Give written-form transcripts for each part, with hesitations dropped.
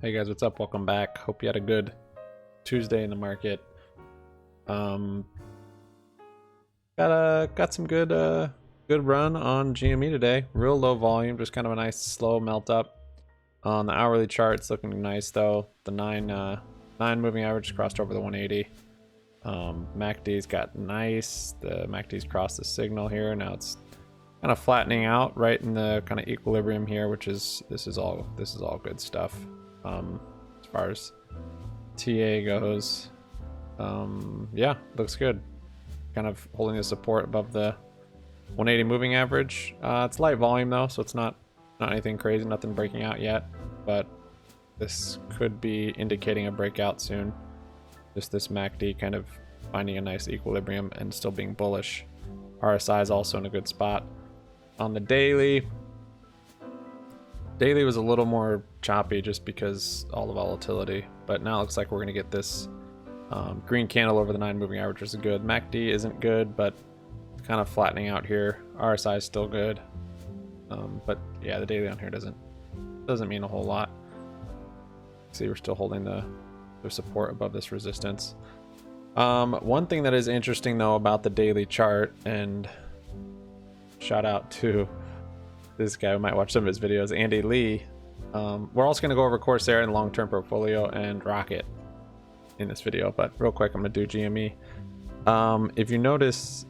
Hey guys, what's up? Welcome back. Hope you had a good Tuesday in the market. Got some good run on GME today. Real low volume, just kind of a nice slow melt up. On the hourly chart, it's looking nice though. The 9 moving average crossed over the 180. MACD's got nice. The MACD's crossed the signal here. Now it's kind of flattening out right in the kind of equilibrium here, which is this is all good stuff. As far as TA goes, yeah, looks good. Kind of holding the support above the 180 moving average. It's light volume though, so it's not anything crazy, nothing breaking out yet, but this could be indicating a breakout soon. Just this MACD kind of finding a nice equilibrium and still being bullish. RSI is also in a good spot. On the daily was a little more choppy just because all the volatility, but now it looks like we're going to get this green candle over the 9 moving average is good. MACD isn't good, but it's kind of flattening out here. RSI is still good, but yeah, the daily on here doesn't mean a whole lot. See, we're still holding the support above this resistance. One thing that is interesting though about the daily chart, and shout out to this guy who might watch some of his videos, Andy Lee. We're also going to go over CRSR and long-term portfolio and Rocket in this video, but real quick, I'm going to do GME. If you notice,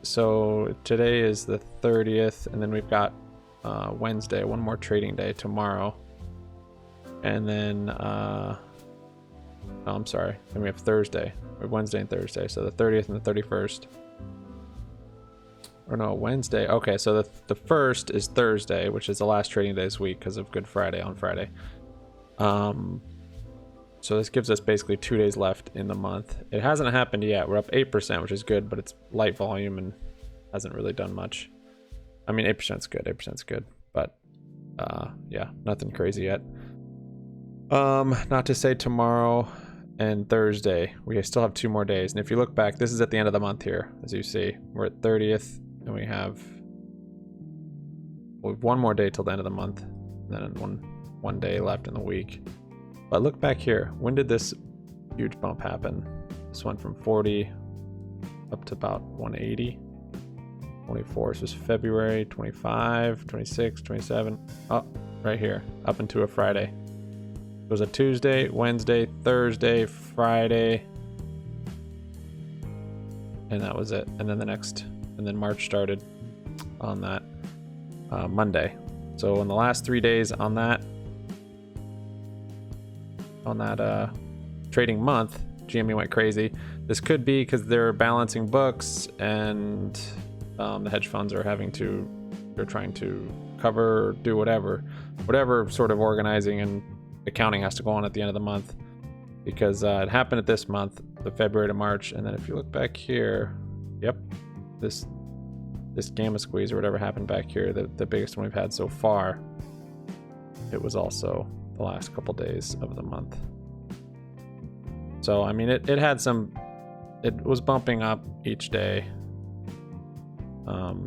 so today is the 30th, and then we've got Wednesday, one more trading day tomorrow, and then I'm sorry, then we have Thursday. We have Wednesday and Thursday, so the 30th and the 31st. Or no, Wednesday. Okay, so the first is Thursday, which is the last trading day this week because of Good Friday on Friday. So this gives us basically 2 days left in the month. It hasn't happened yet. We're up 8%, which is good, but it's light volume and hasn't really done much. I mean, 8% is good. 8% is good, but yeah, nothing crazy yet. Not to say tomorrow and Thursday, we still have 2 more days. And if you look back, this is at the end of the month here, as you see. We're at 30th. And we have one more day till the end of the month, and then one day left in the week. But look back here, when did this huge bump happen? This went from 40 up to about 180. 24, so it's February 25, 26, 27, oh, right here, up into a Friday. It was a Tuesday, Wednesday, Thursday, Friday, and that was it. And then and then March started on that Monday. So in the last 3 days on that trading month, GME went crazy. This could be because they're balancing books and the hedge funds are they're trying to cover or do whatever sort of organizing and accounting has to go on at the end of the month, because it happened at this month, the February to March. And then if you look back here, yep, this gamma squeeze or whatever happened back here, the biggest one we've had so far, it was also the last couple days of the month. So I mean, it was bumping up each day.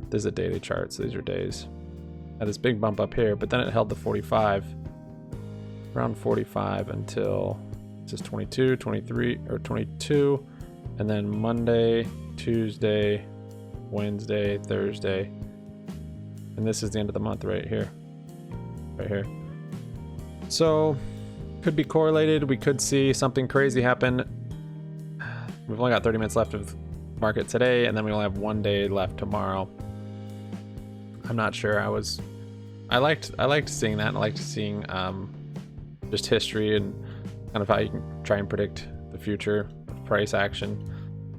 This is a daily chart, so these are days. Had this big bump up here, but then it held the 45, around 45 until this is 22, 23, or 22, and then Monday, Tuesday, Wednesday, Thursday, and this is the end of the month right here. So could be correlated. We could see something crazy happen. We've only got 30 minutes left of market today, and then we only have 1 day left tomorrow. I'm not sure. I liked seeing that. I liked seeing just history and kind of how you can try and predict the future of price action.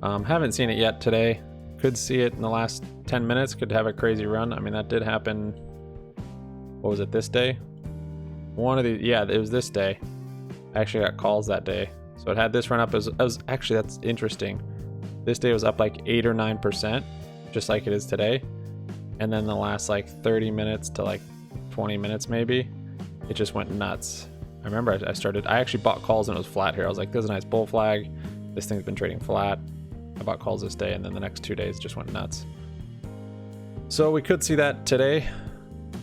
Haven't seen it yet today. Could see it in the last 10 minutes. Could have a crazy run. I mean, that did happen. What was it, this day? Yeah, it was this day. I actually got calls that day. So it had this run up. It was actually, that's interesting. This day was up like 8 or 9%, just like it is today. And then the last like 30 minutes to like 20 minutes maybe, it just went nuts. I remember I actually bought calls and it was flat here. I was like, there's a nice bull flag. This thing's been trading flat. I bought calls this day, and then the next 2 days just went nuts. So we could see that today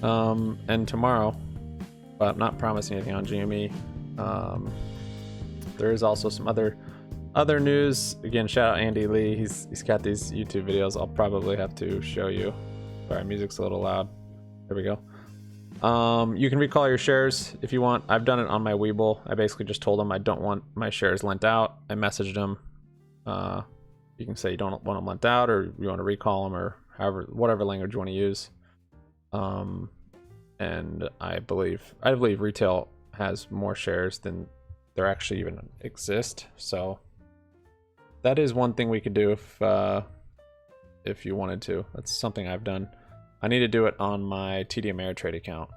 and tomorrow, but I'm not promising anything on GME. There is also some other news. Again, shout out Andy Lee. He's got these YouTube videos. I'll probably have to show you. Sorry, music's a little loud. There we go. You can recall your shares if you want. I've done it on my Webull. I basically just told them I don't want my shares lent out. I messaged them. You can say you don't want them lent out, or you want to recall them, or whatever language you want to use. And I believe retail has more shares than there actually even exist. So that is one thing we could do if you wanted to. That's something I've done. I need to do it on my TD Ameritrade account.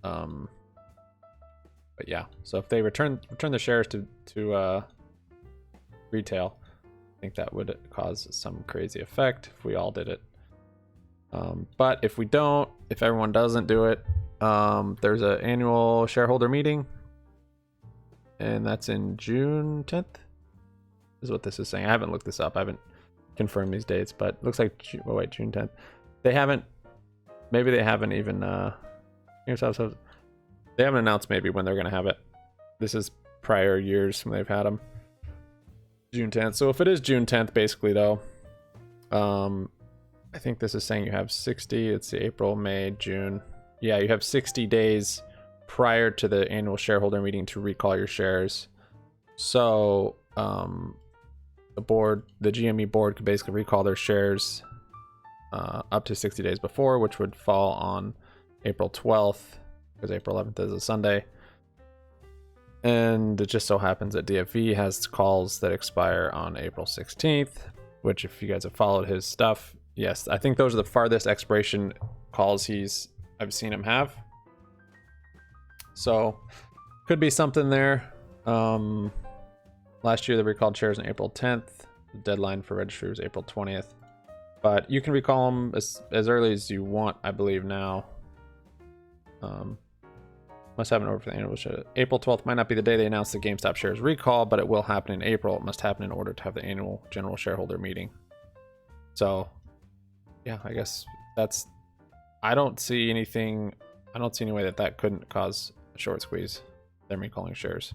But yeah, so if they return the shares to retail, I think that would cause some crazy effect if we all did it. But if everyone doesn't do it, there's an annual shareholder meeting, and that's in June 10th, is what this is saying. I haven't looked this up. I haven't confirmed these dates, but it looks like June 10th. They haven't even they haven't announced maybe when they're going to have it. This is prior years when they've had them. June 10th. So if it is June 10th, basically, though, I think this is saying you have 60. It's April, May, June. Yeah, you have 60 days prior to the annual shareholder meeting to recall your shares. So the GME board could basically recall their shares up to 60 days before, which would fall on April 12th, because April 11th is a Sunday. And it just so happens that DFV has calls that expire on April 16th, which, if you guys have followed his stuff, yes, I think those are the farthest expiration calls I've seen him have. So could be something there. Last year they recalled shares on April 10th. The deadline for registry was April 20th. But you can recall them as early as you want, I believe, now. Must happen over for the annual share. April 12th might not be the day they announce the GameStop shares recall, but it will happen in April. It must happen in order to have the annual general shareholder meeting. So, yeah, I guess I don't see any way that couldn't cause a short squeeze, them recalling shares.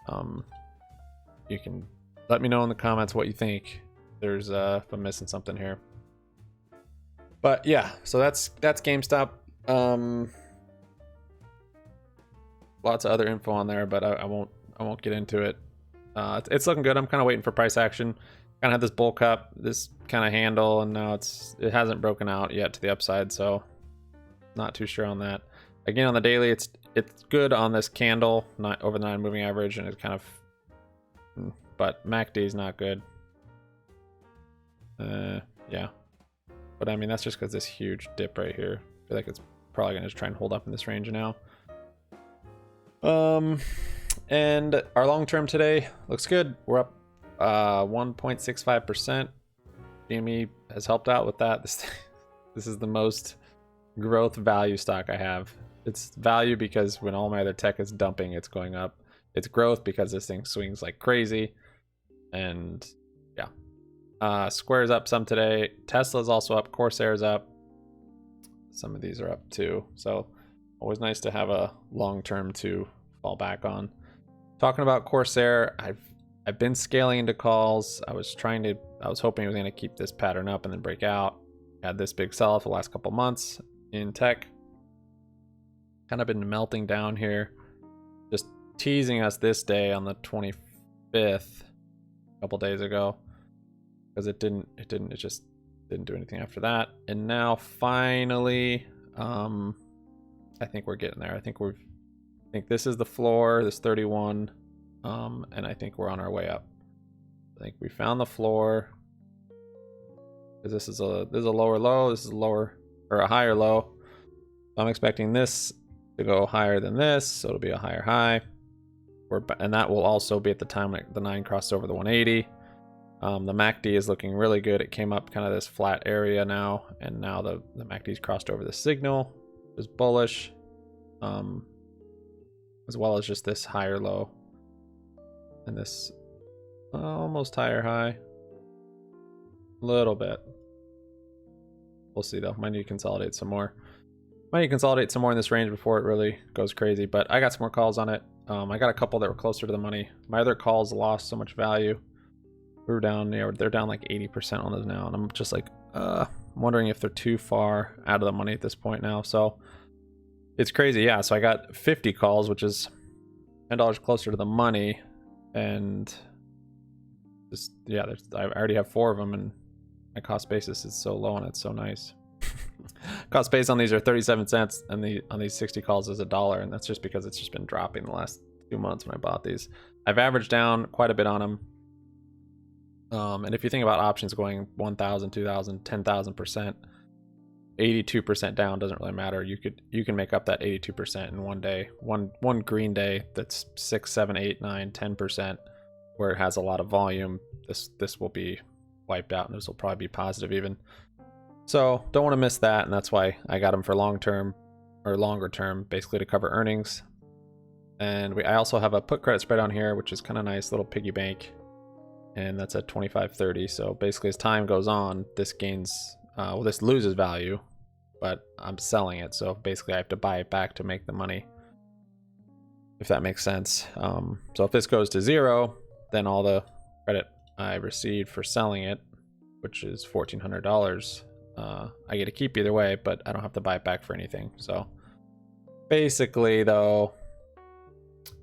You can let me know in the comments what you think. If I'm missing something here. But yeah, so that's GameStop. Lots of other info on there, but I won't get into it. It's looking good. I'm kind of waiting for price action. Kind of had this bull cup, this kind of handle, and now it hasn't broken out yet to the upside, so not too sure on that. Again, on the daily, it's good on this candle, not over the 9 moving average, and it's kind of, but MACD is not good. Yeah, but I mean, that's just because this huge dip right here. I feel like it's probably gonna just try and hold up in this range now. And our long term today looks good. We're up 1.65%. GME has helped out with that. This is the most growth value stock I have. It's value because when all my other tech is dumping, it's going up. It's growth because this thing swings like crazy. And yeah, Square's up some today. Tesla's also up. Corsair's up. Some of these are up too. So always nice to have a long term to fall back on. Talking about Corsair, I've been scaling into calls. I was hoping it was going to keep this pattern up and then break out. Had this big sell off the last couple months in tech. Kind of been melting down here. Just teasing us this day on the 25th, a couple days ago, because it just didn't do anything after that. And now finally, I think we're getting there. I think this is the floor, this 31, and I think we're on our way up. I think we found the floor, because this is a lower low, this is a higher low. I'm expecting this to go higher than this, so it'll be a higher high. And that will also be at the time like the 9 crossed over the 180. The MACD is looking really good. It came up kind of this flat area now, and now the MACD's crossed over the signal, which is bullish, as well as just this higher low and this almost higher high. A little bit. We'll see though. Might need to consolidate some more. Might need to consolidate some more in this range before it really goes crazy, but I got some more calls on it. I got a couple that were closer to the money. My other calls lost so much value. We were down, yeah, they're down like 80% on those now, and I'm just like, I'm wondering if they're too far out of the money at this point now. So it's crazy, yeah. So I got 50 calls, which is $10 closer to the money, and just yeah, I already have 4 of them, and my cost basis is so low, and it's so nice. Cost base on these are 37 cents, and on these 60 calls is $1, and that's just because it's just been dropping the last 2 months when I bought these. I've averaged down quite a bit on them. And if you think about options going 1,000, 2,000, 10,000%, 82% down doesn't really matter. You can make up that 82% in one day, one green day that's 6, 7, 8, 9, 10%, where it has a lot of volume. This will be wiped out, and this will probably be positive even. So don't want to miss that, and that's why I got them for long term or longer term, basically to cover earnings. And I also have a put credit spread on here, which is kind of nice, little piggy bank, and that's at 25.30. So basically, as time goes on, this gains, well, this loses value, but I'm selling it. So basically, I have to buy it back to make the money, if that makes sense. So if this goes to 0, then all the credit I received for selling it, which is $1,400. I get to keep either way, but I don't have to buy it back for anything. So basically, though,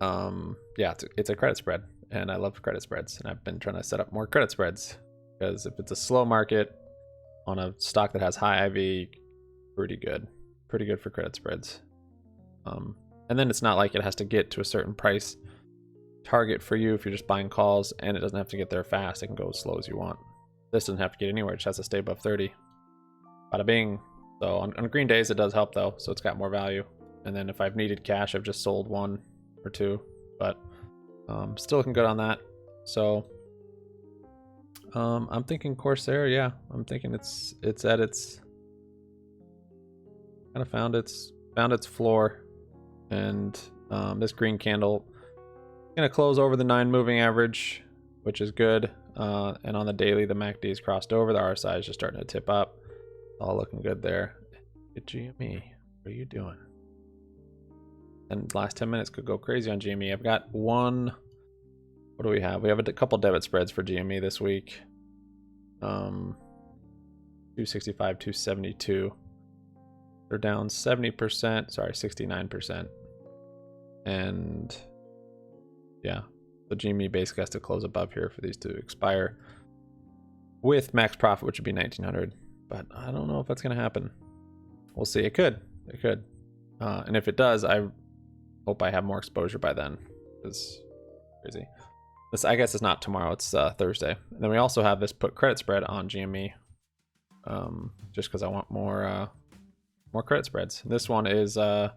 yeah, it's a credit spread, and I love credit spreads, and I've been trying to set up more credit spreads, because if it's a slow market on a stock that has high IV, pretty good for credit spreads. And then it's not like it has to get to a certain price target for you if you're just buying calls, and it doesn't have to get there fast. It can go as slow as you want. This doesn't have to get anywhere, it just has to stay above 30. Bada bing. So on green days it does help though, so it's got more value. And then if I've needed cash, I've just sold 1 or 2, but still looking good on that. So I'm thinking Corsair, yeah, I'm thinking it's at its kind of found its floor, and this green candle gonna close over the 9 moving average, which is good. And on the daily, the MACD is crossed over, the RSI is just starting to tip up. All looking good there. Good GME. What are you doing? And last 10 minutes could go crazy on GME. I've got one. What do we have? We have a couple debit spreads for GME this week. 265, 272. They're down 70%. Sorry, 69%. And yeah, the GME basically has to close above here for these to expire with max profit, which would be 1,900. But I don't know if that's going to happen. We'll see. It could. And if it does, I hope I have more exposure by then. It's crazy. This, I guess, is not tomorrow. It's Thursday. And then we also have this put credit spread on GME, just because I want more credit spreads. This one is it's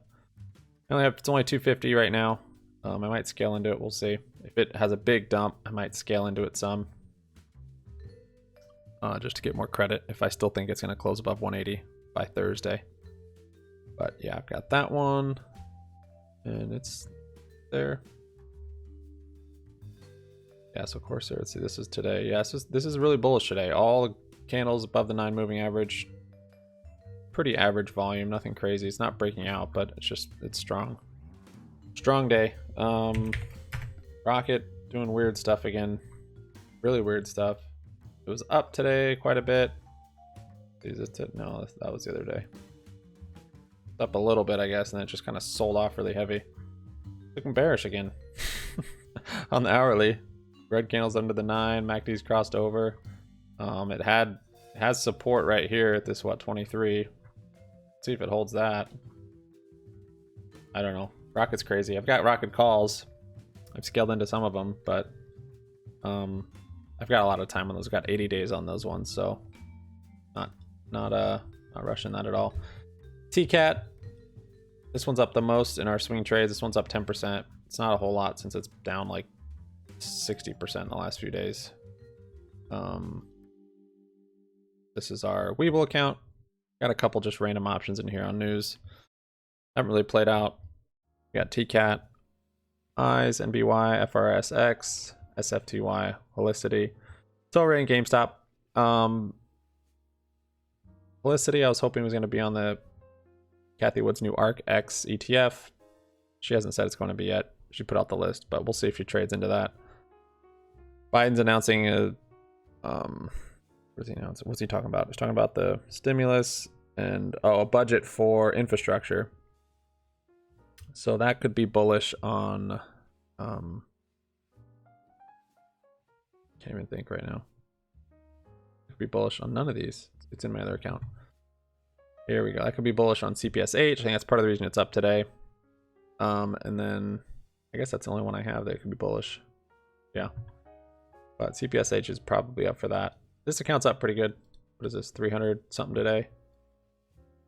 only 250 right now. I might scale into it. We'll see. If it has a big dump, I might scale into it some. Just to get more credit if I still think it's going to close above 180 by Thursday. But yeah, I've got that one, and it's there. Yeah, so Corsair, let's see, this is today. Yeah, this is really bullish today. All candles above the 9 moving average. Pretty average volume, nothing crazy. It's not breaking out, but it's strong. Strong day. Rocket doing weird stuff again. Really weird stuff. It was up today quite a bit. No, that was the other day. It's up a little bit, I guess, and then it just kind of sold off really heavy. Looking bearish again. On the hourly. Red candles under the 9, MACD's crossed over. It has support right here at this 23. Let's see if it holds that. I don't know. Rocket's crazy. I've got Rocket calls. I've scaled into some of them, but I've got a lot of time on those. I've got 80 days on those ones, so not rushing that at all. TCAT, this one's up the most in our swing trades. This one's up 10%. It's not a whole lot since it's down like 60% in the last few days. This is our Weeble account. Got a couple just random options in here on news. Haven't really played out. We got TCAT, EYES, NBY, FRSX, SFTY, Helicity. It's already in GameStop. Helicity, I was hoping was going to be on the Kathy Wood's new ARK X ETF. She hasn't said it's going to be yet. She put out the list, but we'll see if she trades into that. Biden's announcing a what's he talking about? He's talking about the stimulus and a budget for infrastructure. So that could be bullish on can't even think right now. It could be bullish on none of these. It's in my other account. Here we go. That could be bullish on CPSH. I think that's part of the reason it's up today. And then I guess that's the only one I have that could be bullish. Yeah. But CPSH is probably up for that. This account's up pretty good. What is this? 300 something today.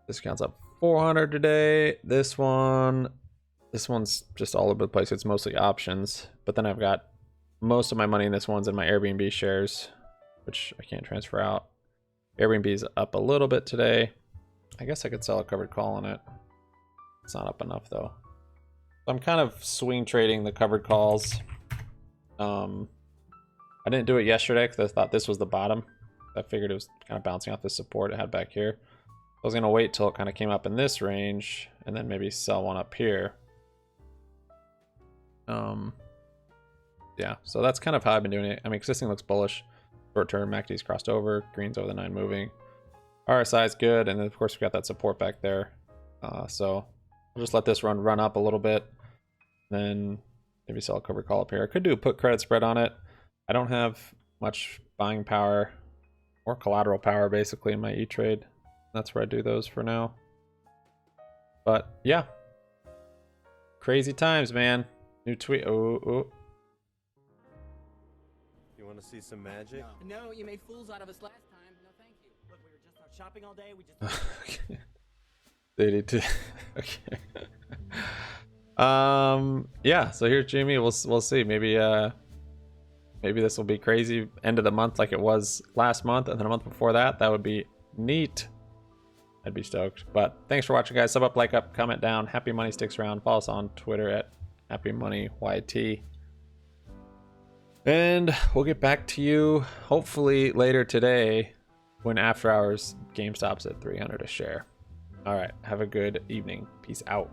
This account's up 400 today. This one's just all over the place. It's mostly options. But then I've got most of my money in this one's in my Airbnb shares, which I can't transfer out. Airbnb's up a little bit today. I guess I could sell a covered call on it. It's not up enough though. I'm kind of swing trading the covered calls. I didn't do it yesterday because I thought this was the bottom. I figured it was kind of bouncing off the support it had back here. I was going to wait till it kind of came up in this range and then maybe sell one up here. Yeah, so that's kind of how I've been doing it. I mean, existing looks bullish. Short term, MACD's crossed over. Green's over the 9 moving. RSI is good. And then, of course, we got that support back there. So I'll just let this run up a little bit. Then maybe sell a covered call up here. I could do a put credit spread on it. I don't have much buying power or collateral power basically in my E-Trade. That's where I do those for now. But yeah, crazy times, man. New tweet. Oh. You want to see some magic? No, you made fools out of us last time. No, thank you. Look, we were just out shopping all day. We just. Okay. They did too. Okay. Yeah. So here's GME. We'll see. Maybe this will be crazy end of the month like it was last month, and then a month before that. That would be neat. I'd be stoked. But thanks for watching, guys. Sub up, like up, comment down. Happy Money sticks around. Follow us on Twitter at HappyMoneyYT. And we'll get back to you hopefully later today when after hours GameStop's at 300 a share. All right. Have a good evening. Peace out.